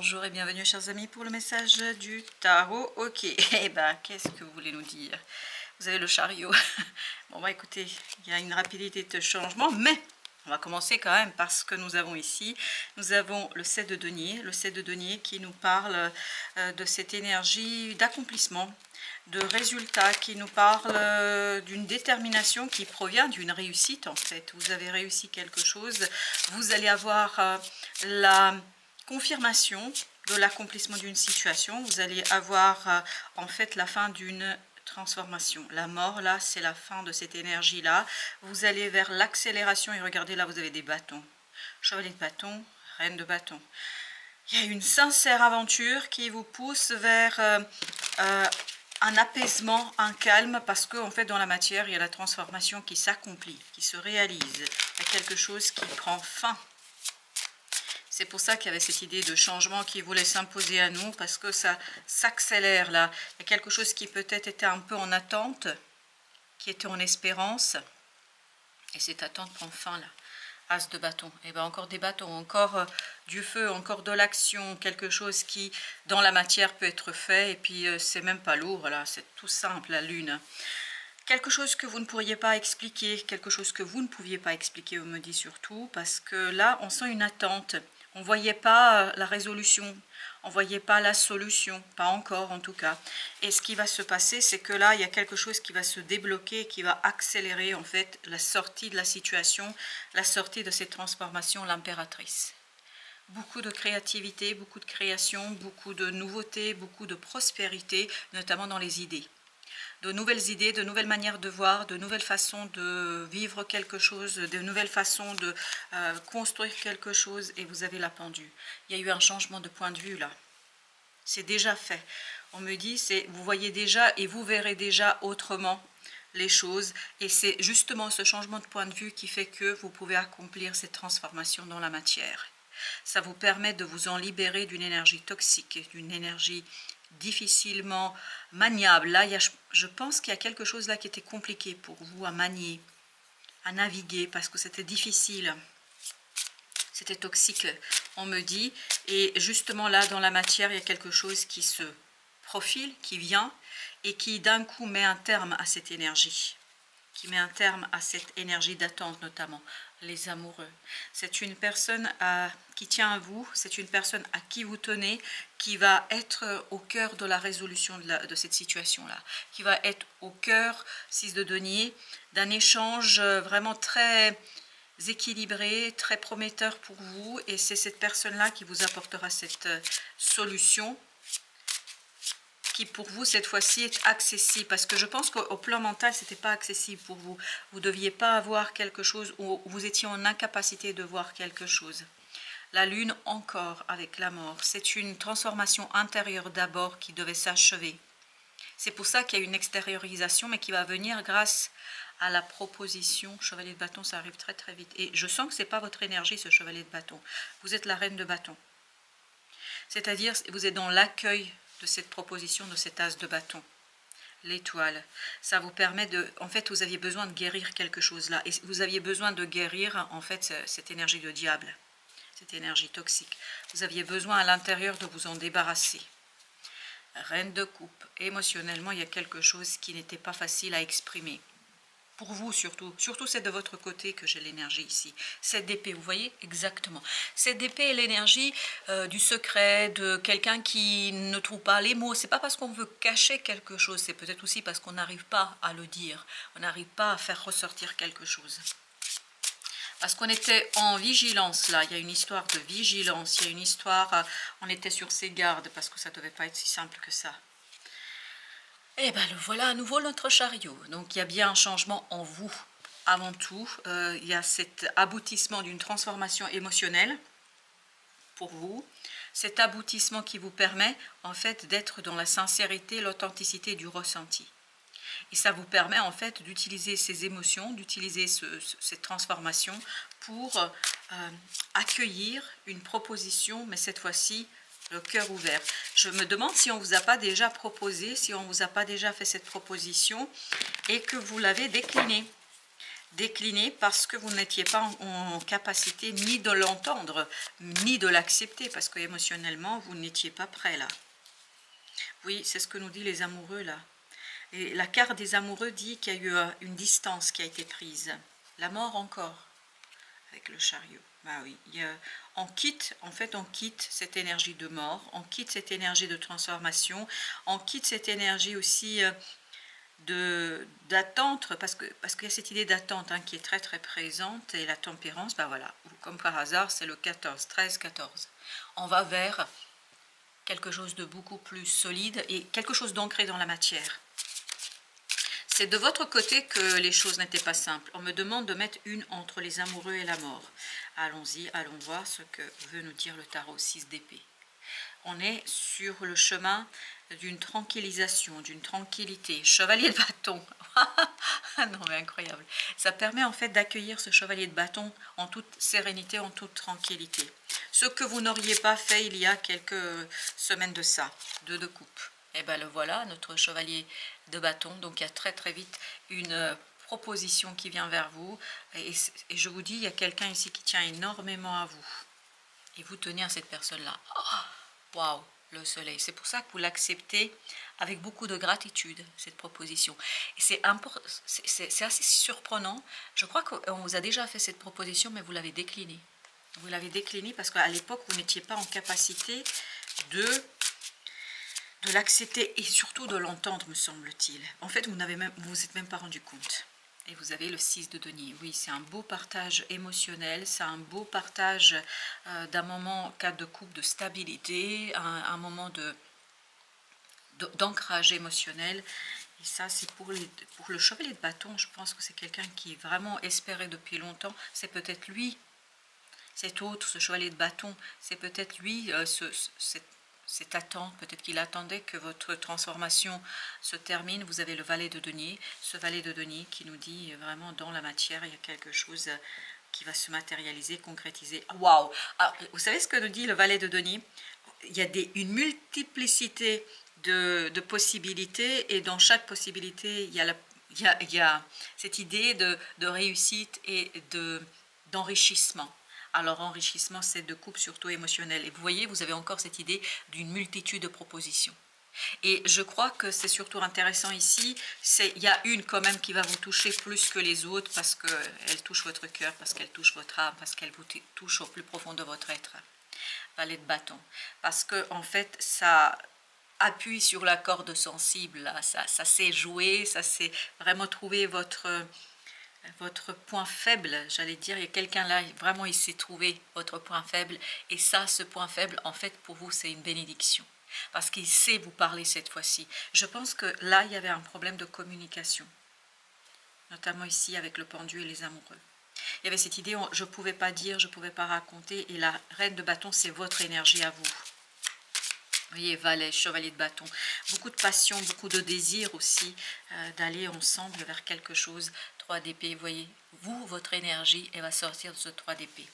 Bonjour et bienvenue chers amis pour le message du tarot. Ok, et ben qu'est-ce que vous voulez nous dire? Vous avez le chariot. Bon bah écoutez, il y a une rapidité de changement, mais on va commencer quand même par ce que nous avons ici. Nous avons le 7 de denier, qui nous parle de cette énergie d'accomplissement, de résultats, qui nous parle d'une détermination qui provient d'une réussite en fait. Vous avez réussi quelque chose, vous allez avoir la confirmation de l'accomplissement d'une situation, vous allez avoir en fait la fin d'une transformation. La mort, là, c'est la fin de cette énergie-là. Vous allez vers l'accélération et regardez, là, vous avez des bâtons. Chevalier de bâton, reine de bâton. Il y a une sincère aventure qui vous pousse vers un apaisement, un calme, parce que en fait, dans la matière, il y a la transformation qui s'accomplit, qui se réalise. Il y a quelque chose qui prend fin. C'est pour ça qu'il y avait cette idée de changement qui voulait s'imposer à nous, parce que ça s'accélère là. Il y a quelque chose qui peut-être était un peu en attente, qui était en espérance, et cette attente prend fin là. As de bâton, et bien encore des bâtons, encore du feu, encore de l'action, quelque chose qui dans la matière peut être fait, et puis c'est même pas lourd là, c'est tout simple la lune. Quelque chose que vous ne pourriez pas expliquer, quelque chose que vous ne pouviez pas expliquer, on me dit surtout, parce que là on sent une attente. On ne voyait pas la résolution, on ne voyait pas la solution, pas encore en tout cas. Et ce qui va se passer, c'est que là, il y a quelque chose qui va se débloquer, qui va accélérer en fait la sortie de la situation, la sortie de cette transformation, l'impératrice. Beaucoup de créativité, beaucoup de création, beaucoup de nouveautés, beaucoup de prospérité, notamment dans les idées. De nouvelles idées, de nouvelles manières de voir, de nouvelles façons de vivre quelque chose, de nouvelles façons de construire quelque chose, et vous avez la pendule. Il y a eu un changement de point de vue là. C'est déjà fait. On me dit, vous voyez déjà et vous verrez déjà autrement les choses, et c'est justement ce changement de point de vue qui fait que vous pouvez accomplir cette transformation dans la matière. Ça vous permet de vous en libérer d'une énergie toxique, d'une énergie difficilement maniable. Là, je pense qu'il y a quelque chose là qui était compliqué pour vous à manier, à naviguer, parce que c'était difficile. C'était toxique, on me dit. Et justement là, dans la matière, il y a quelque chose qui se profile, qui vient, et qui d'un coup met un terme à cette énergie. Qui met un terme à cette énergie d'attente, notamment les amoureux. C'est une personne qui tient à vous, c'est une personne à qui vous tenez, qui va être au cœur de la résolution de cette situation-là, qui va être au cœur, 6 de denier, d'un échange vraiment très équilibré, très prometteur pour vous, et c'est cette personne-là qui vous apportera cette solution, qui pour vous cette fois-ci est accessible, parce que je pense qu'au plan mental c'était pas accessible pour vous. Vous deviez pas avoir quelque chose, ou vous étiez en incapacité de voir quelque chose. La lune encore avec la mort, c'est une transformation intérieure d'abord qui devait s'achever. C'est pour ça qu'il y a une extériorisation, mais qui va venir grâce à la proposition. Chevalier de bâton, ça arrive très très vite, et je sens que c'est pas votre énergie ce chevalier de bâton. Vous êtes la reine de bâton, c'est-à-dire vous êtes dans l'accueil de cette proposition, de cet as de bâton. L'étoile, ça vous permet de... En fait, vous aviez besoin de guérir quelque chose là. Et vous aviez besoin de guérir, en fait, cette énergie de diable. Cette énergie toxique. Vous aviez besoin à l'intérieur de vous en débarrasser. Reine de coupe. Émotionnellement, il y a quelque chose qui n'était pas facile à exprimer. Pour vous surtout, c'est de votre côté que j'ai l'énergie ici. Cette d'épée, vous voyez exactement. Cette d'épée est l'énergie du secret, de quelqu'un qui ne trouve pas les mots. C'est pas parce qu'on veut cacher quelque chose, c'est peut-être aussi parce qu'on n'arrive pas à le dire. On n'arrive pas à faire ressortir quelque chose. Parce qu'on était en vigilance là, il y a une histoire de vigilance, il y a une histoire, on était sur ses gardes parce que ça ne devait pas être si simple que ça. Et bien le voilà à nouveau notre chariot. Donc il y a bien un changement en vous avant tout. Il y a cet aboutissement d'une transformation émotionnelle pour vous. Cet aboutissement qui vous permet en fait d'être dans la sincérité, l'authenticité du ressenti. Et ça vous permet en fait d'utiliser ces émotions, d'utiliser cette transformation pour accueillir une proposition, mais cette fois-ci le cœur ouvert. Je me demande si on ne vous a pas déjà proposé, si on ne vous a pas déjà fait cette proposition et que vous l'avez déclinée. décliné parce que vous n'étiez pas en capacité ni de l'entendre, ni de l'accepter, parce que émotionnellement, vous n'étiez pas prêt là. Oui, c'est ce que nous dit les amoureux là. Et la carte des amoureux dit qu'il y a eu une distance qui a été prise. La mort encore, avec le chariot. Bah oui, on quitte, en fait, on quitte cette énergie de mort, on quitte cette énergie de transformation, on quitte cette énergie aussi d'attente, parce qu'il y a cette idée d'attente hein, qui est très très présente, et la tempérance, bah voilà, comme par hasard, c'est le 14, 13, 14. On va vers quelque chose de beaucoup plus solide et quelque chose d'ancré dans la matière. C'est de votre côté que les choses n'étaient pas simples. On me demande de mettre une entre les amoureux et la mort. Allons-y, allons voir ce que veut nous dire le tarot 6 d'épée. On est sur le chemin d'une tranquillisation, d'une tranquillité. Chevalier de bâton. Non mais incroyable. Ça permet en fait d'accueillir ce chevalier de bâton en toute sérénité, en toute tranquillité. Ce que vous n'auriez pas fait il y a quelques semaines de ça, de coupe. Et bien le voilà, notre chevalier de bâton. Donc il y a très très vite une proposition qui vient vers vous. Et je vous dis, il y a quelqu'un ici qui tient énormément à vous. Et vous tenez à cette personne-là. Oh, waouh, le soleil. C'est pour ça que vous l'acceptez avec beaucoup de gratitude, cette proposition. Et c'est assez surprenant. Je crois qu'on vous a déjà fait cette proposition, mais vous l'avez déclinée. Vous l'avez déclinée parce qu'à l'époque, vous n'étiez pas en capacité de l'accepter et surtout de l'entendre, me semble-t-il. En fait, vous vous êtes même pas rendu compte. Et vous avez le 6 de denier. Oui, c'est un beau partage émotionnel, c'est un beau partage d'un moment, cas de couple, de stabilité, un moment d'ancrage émotionnel. Et ça, c'est pour le chevalier de bâton. Je pense que c'est quelqu'un qui est vraiment espéré depuis longtemps. C'est peut-être lui, cet autre, ce chevalier de bâton, c'est peut-être lui, cette attente, peut-être qu'il attendait que votre transformation se termine. Vous avez le valet de denier, ce valet de denier qui nous dit vraiment dans la matière, il y a quelque chose qui va se matérialiser, concrétiser. Waouh! Vous savez ce que nous dit le valet de denier? Il y a une multiplicité de possibilités, et dans chaque possibilité, il y a cette idée de réussite et d'enrichissement. Alors, enrichissement, c'est de coupe surtout émotionnelle. Et vous voyez, vous avez encore cette idée d'une multitude de propositions. Et je crois que c'est surtout intéressant ici, il y a une quand même qui va vous toucher plus que les autres parce qu'elle touche votre cœur, parce qu'elle touche votre âme, parce qu'elle vous touche au plus profond de votre être. Valet de bâton. Parce que en fait, ça appuie sur la corde sensible, là. Ça sait jouer, ça sait vraiment trouver votre point faible, j'allais dire. Il y a quelqu'un là, vraiment il sait trouver votre point faible, et ça, ce point faible, en fait pour vous c'est une bénédiction, parce qu'il sait vous parler cette fois-ci. Je pense que là il y avait un problème de communication, notamment ici avec le pendu et les amoureux. Il y avait cette idée, je ne pouvais pas dire, je ne pouvais pas raconter, et la reine de bâton, c'est votre énergie à vous. Vous voyez, valet, chevalier de bâton, beaucoup de passion, beaucoup de désir aussi d'aller ensemble vers quelque chose. 3 d'épée, vous voyez, vous, votre énergie, elle va sortir de ce 3 d'épée,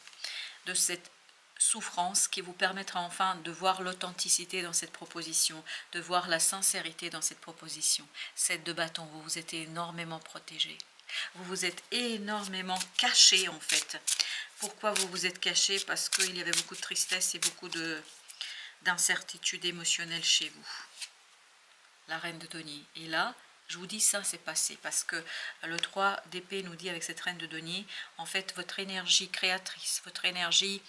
de cette souffrance qui vous permettra enfin de voir l'authenticité dans cette proposition, de voir la sincérité dans cette proposition. 7 de bâton, vous vous êtes énormément protégé. Vous vous êtes énormément caché en fait. Pourquoi vous vous êtes caché? Parce qu'il y avait beaucoup de tristesse et beaucoup d'incertitude émotionnelle chez vous. La reine de denier. Et là, je vous dis, ça s'est passé parce que le 3 d'épée nous dit avec cette reine de denier, en fait, votre énergie créatrice, votre énergie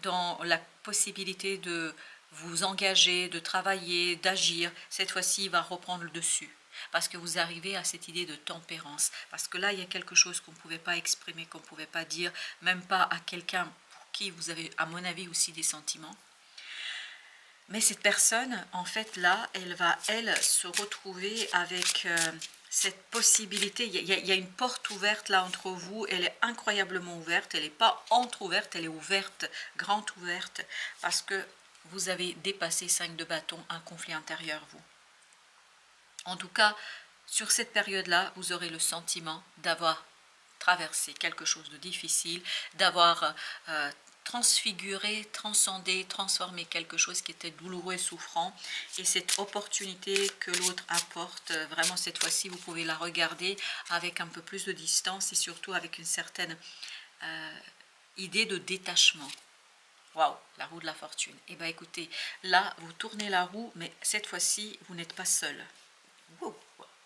dans la possibilité de vous engager, de travailler, d'agir, cette fois-ci, va reprendre le dessus. Parce que vous arrivez à cette idée de tempérance. Parce que là, il y a quelque chose qu'on ne pouvait pas exprimer, qu'on ne pouvait pas dire, même pas à quelqu'un pour qui vous avez, à mon avis, aussi des sentiments. Mais cette personne, en fait, là, elle va, elle, se retrouver avec cette possibilité. Il y a une porte ouverte là entre vous. Elle est incroyablement ouverte. Elle n'est pas entrouverte, elle est ouverte, grande ouverte. Parce que vous avez dépassé 5 de bâton, un conflit intérieur, vous. En tout cas, sur cette période-là, vous aurez le sentiment d'avoir traversé quelque chose de difficile, d'avoir transfigurer, transcender, transformer quelque chose qui était douloureux et souffrant. Et cette opportunité que l'autre apporte, vraiment cette fois-ci, vous pouvez la regarder avec un peu plus de distance et surtout avec une certaine idée de détachement. Waouh, la roue de la fortune. Et bien écoutez, là, vous tournez la roue, mais cette fois-ci, vous n'êtes pas seul. Wow.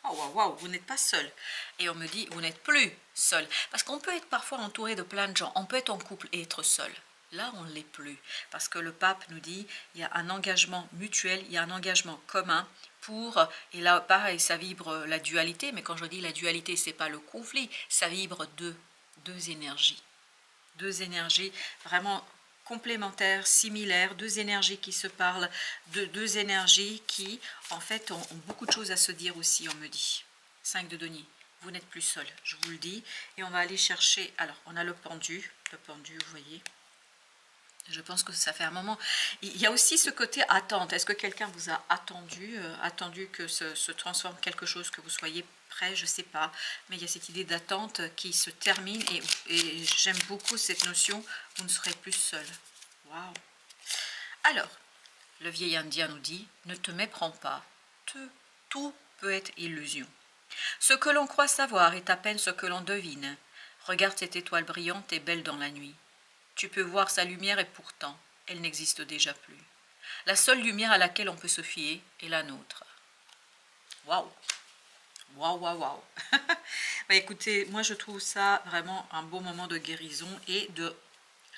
Wow, vous n'êtes pas seul. Et on me dit, vous n'êtes plus seul. Parce qu'on peut être parfois entouré de plein de gens. On peut être en couple et être seul. Là, on ne l'est plus. Parce que le pape nous dit, il y a un engagement mutuel, il y a un engagement commun pour, et là, pareil, ça vibre la dualité. Mais quand je dis la dualité, ce n'est pas le conflit. Ça vibre deux énergies. Deux énergies vraiment complémentaires, similaires, deux énergies qui se parlent, deux énergies qui, en fait, ont beaucoup de choses à se dire aussi, on me dit. 5 de denier, vous n'êtes plus seul, je vous le dis. Et on va aller chercher, alors, on a le pendu, vous voyez. Je pense que ça fait un moment. Il y a aussi ce côté attente. Est-ce que quelqu'un vous a attendu que se transforme quelque chose, que vous soyez prêt, je ne sais pas. Mais il y a cette idée d'attente qui se termine et j'aime beaucoup cette notion, vous ne serez plus seul. Waouh. Alors, le vieil indien nous dit, ne te méprends pas, tout peut être illusion. Ce que l'on croit savoir est à peine ce que l'on devine. Regarde cette étoile brillante et belle dans la nuit. Tu peux voir sa lumière et pourtant, elle n'existe déjà plus. La seule lumière à laquelle on peut se fier est la nôtre. Waouh! Waouh, waouh, waouh! Bah, écoutez, moi je trouve ça vraiment un beau moment de guérison et de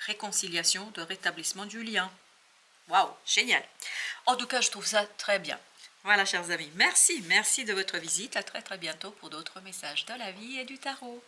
réconciliation, de rétablissement du lien. Waouh, génial! En tout cas, je trouve ça très bien. Voilà, chers amis, merci de votre visite. À très très bientôt pour d'autres messages de la vie et du tarot.